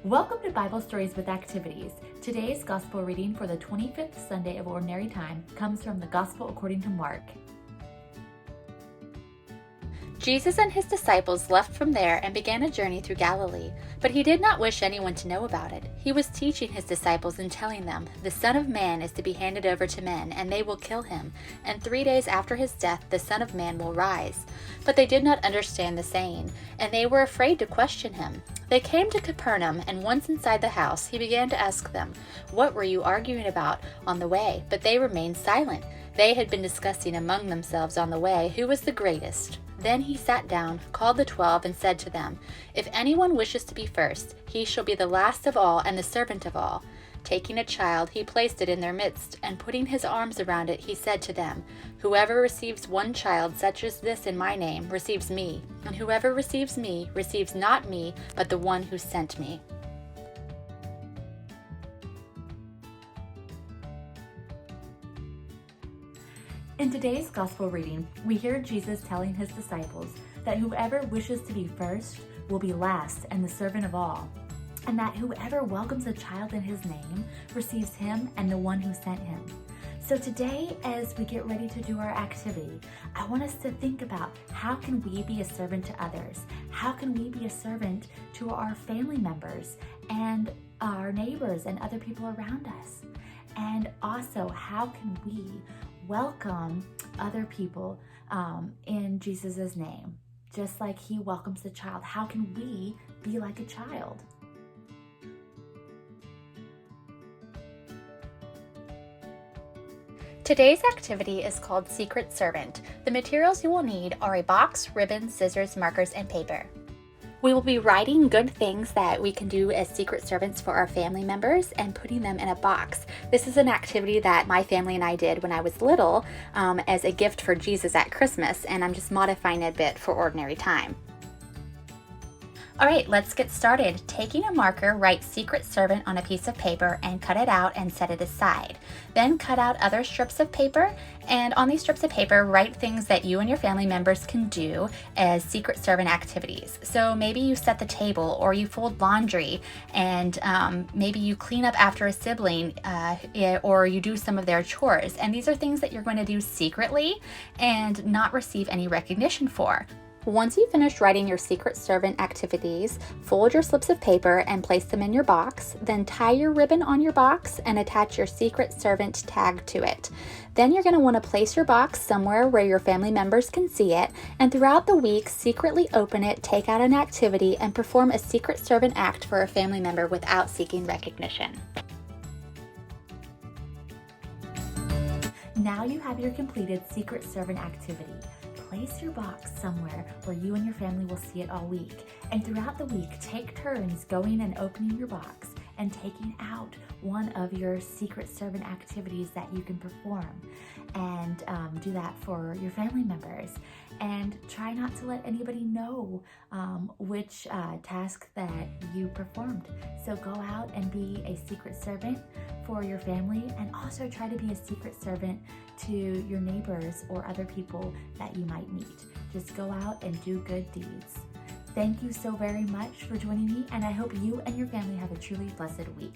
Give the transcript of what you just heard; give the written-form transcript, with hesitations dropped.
Welcome to Bible Stories with Activities. Today's Gospel reading for the 25th Sunday of Ordinary Time comes from the Gospel according to Mark. Jesus and his disciples left from there and began a journey through Galilee, but he did not wish anyone to know about it. He was teaching his disciples and telling them, "The Son of Man is to be handed over to men, and they will kill him, and 3 days after his death the Son of Man will rise." But they did not understand the saying, and they were afraid to question him. They came to Capernaum, and once inside the house, he began to ask them, "What were you arguing about on the way?" But they remained silent. They had been discussing among themselves on the way who was the greatest. Then he sat down, called the 12, and said to them, "If anyone wishes to be first, he shall be the last of all and the servant of all." Taking a child, he placed it in their midst, and putting his arms around it, he said to them, "Whoever receives one child such as this in my name receives me, and whoever receives me receives not me, but the one who sent me." In today's Gospel reading, we hear Jesus telling his disciples that whoever wishes to be first will be last and the servant of all, and that whoever welcomes a child in his name receives him and the one who sent him. So today, as we get ready to do our activity, I want us to think about how can we be a servant to others? How can we be a servant to our family members and our neighbors and other people around us? And also, how can we welcome other people in Jesus' name, just like he welcomes the child? How can we be like a child? Today's activity is called Secret Servant. The materials you will need are a box, ribbon, scissors, markers, and paper. We will be writing good things that we can do as secret servants for our family members and putting them in a box. This is an activity that my family and I did when I was little as a gift for Jesus at Christmas, and I'm just modifying it a bit for ordinary time. All right, let's get started. Taking a marker, write Secret Servant on a piece of paper and cut it out and set it aside. Then cut out other strips of paper, and on these strips of paper, write things that you and your family members can do as Secret Servant activities. So maybe you set the table, or you fold laundry, and maybe you clean up after a sibling, or you do some of their chores. And these are things that you're going to do secretly and not receive any recognition for. Once you finish writing your Secret Servant activities, fold your slips of paper and place them in your box, then tie your ribbon on your box and attach your Secret Servant tag to it. Then you're going to want to place your box somewhere where your family members can see it, and throughout the week, secretly open it, take out an activity, and perform a Secret Servant act for a family member without seeking recognition. Now you have your completed Secret Servant activity. Place your box somewhere where you and your family will see it all week. And throughout the week, take turns going and opening your box and taking out one of your Secret Servant activities that you can perform. And do that for your family members. And try not to let anybody know which task that you performed. So go out and be a Secret Servant for your family, and also try to be a Secret Servant to your neighbors or other people that you might meet. Just go out and do good deeds. Thank you so very much for joining me, and I hope you and your family have a truly blessed week.